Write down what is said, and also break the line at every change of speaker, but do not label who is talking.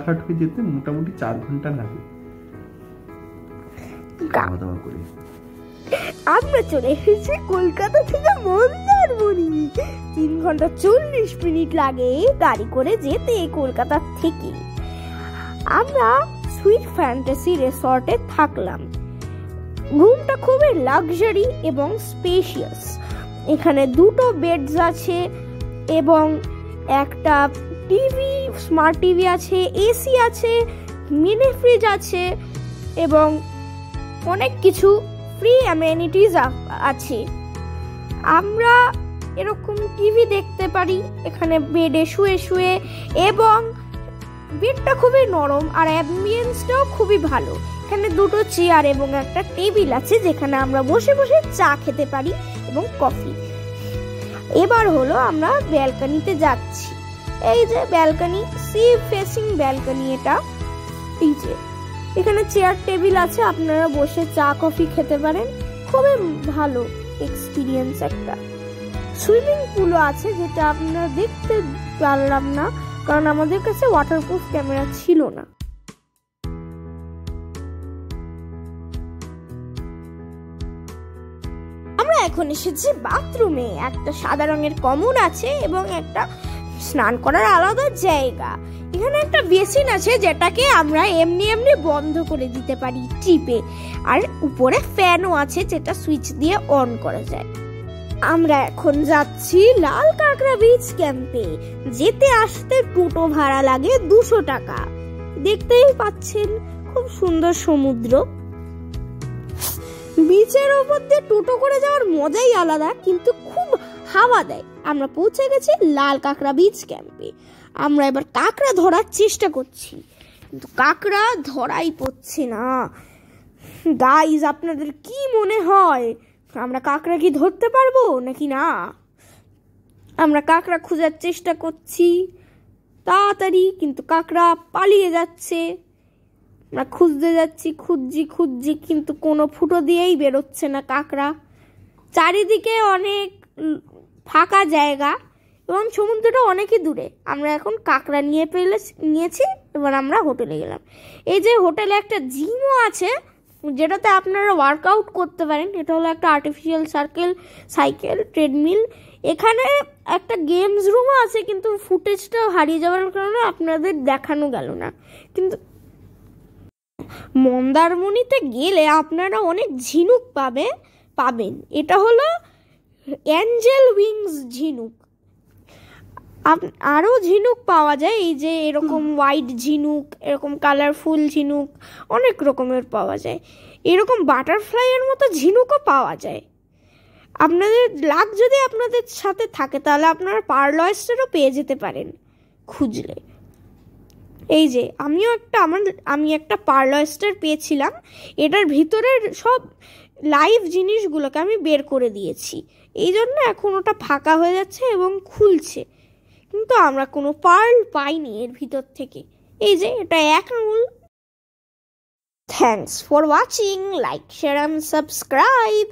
রানাঘাট হয়ে যেতে মোটামুটি 4 ঘন্টা লাগে খাওয়া দাওয়া করে।
আমরা চলে এসেছি কলকাতা থেকে মন্দারমণি। 3 ঘন্টা 40 মিনিট লাগে গাড়ি করে যেতে কলকাতা থেকে। আমরা সুইট ফ্যান্টাসি রিসর্টে থাকলাম। রুমটা খুবই লাক্সারি এবং স্পেশিয়াস। এখানে 2টো বেডস আছে এবং একটা টিভি, স্মার্ট টিভি আছে, এসি আছে, মিনি ফ্রিজ আছে এবং অনেক কিছু ফ্রি অ্যামেনিটিস আছে। আমরা এরকম টিভি দেখতে পারি এখানে বেডে শুয়ে শুয়ে, এবং বেডটা খুবই নরম আর অ্যাম্বিয়েন্সটাও খুবই ভালো। এখানে 2টো চেয়ার এবং একটা টেবিল আছে যেখানে আমরা বসে বসে চা খেতে পারি এবং কফি। এবার হলো আমরা ব্যালকনিতে যাচ্ছি। এই যে ব্যালকনি, সি ফেসিং ব্যালকনি এটা। এই যে এখানে চেয়ার টেবিল আছে, আপনারা বসে চা কফি খেতে পারেন। খুবই ভালো এক্সপিরিয়েন্স একটা। সুইমিং পুলও আছে যেটা আপনারা দেখতে পারলাম না কারণ আমাদের কাছে ওয়াটারপ্রুফ ক্যামেরা ছিল না। আমরা এখন এসেছি বাথরুমে। একটা সাদা রঙের কমোড আছে এবং একটা স্নান করার আলাদা জায়গা। এখানে একটা বেসিন আছে যেটাকে আমরা এমনি এমনি বন্ধ করে দিতে পারি টিপে, আর উপরে ফ্যানও আছে যেটা সুইচ দিয়ে অন করা যায়। আমরা এখন যাচ্ছি লাল কাঁকড়া বিচ ক্যাম্পে। যেতে আসতে টোটো ভাড়া লাগে 200 টাকা। দেখতেই পাচ্ছেন খুব সুন্দর সমুদ্র। বিচের ওপর দিয়ে টোটো করে যাওয়ার মজাই আলাদা, কিন্তু খুব হাওয়া দেয়। আমরা পৌঁছে গেছি লাল কাঁকড়া বিচ ক্যাম্পে। আমরা এবার কাঁকড়া ধরার চেষ্টা করছি, কিন্তু কাঁকড়া ধরাই পড়ছে না। গাইজ, আপনাদের কি মনে হয় আমরা কাঁকড়া কি ধরতে পারবো নাকি না? আমরা কাঁকড়া খোঁজার চেষ্টা করছি তাড়াতাড়ি, কিন্তু কাঁকড়া পালিয়ে যাচ্ছে। আমরা খুঁজতে যাচ্ছি, খুঁজছি, কিন্তু কোনো ফুটো দিয়েই বেরোচ্ছে না কাঁকড়া। চারিদিকে অনেক ফাঁকা জায়গা এবং সমুদ্রটা অনেকই দূরে। আমরা এখন কাঁকড়া নিয়েছি। এবার আমরা হোটেলে গেলাম। এই যে হোটেলে একটা জিমও আছে যেটাতে আপনারা ওয়ার্কআউট করতে পারেন। এটা হলো একটা আর্টিফিশিয়াল সাইকেল ট্রেডমিল। এখানে একটা গেমস রুমও আছে, কিন্তু ফুটেজটা হারিয়ে যাওয়ার কারণে আপনাদের দেখানো গেল না। কিন্তু মন্দারমণিতে গেলে আপনারা অনেক ঝিনুক পাবেন। এটা হলো অ্যাঞ্জেল উইংস ঝিনুক। আরও ঝিনুক পাওয়া যায়, এই যে এরকম হোয়াইট ঝিনুক, এরকম কালারফুল ঝিনুক, অনেক রকমের পাওয়া যায়। এরকম বাটারফ্লাইয়ের মতো ঝিনুকও পাওয়া যায়। আপনাদের লাক যদি আপনাদের সাথে থাকে তাহলে আপনারা পার্ল অয়েস্টারও পেয়ে যেতে পারেন খুঁজলে। এই যে আমি একটা পার্ল অয়েস্টার পেয়েছিলাম। এটার ভিতরের সব লাইভ জিনিসগুলোকে আমি বের করে দিয়েছি, এই জন্য এখন ওটা ফাঁকা হয়ে যাচ্ছে এবং খুলছে, কিন্তু আমরা কোনো পার্ল পাইনি এর ভিতর থেকে। এই যে এটা 1 আঙুল। Thanks for watching. Like, share and subscribe.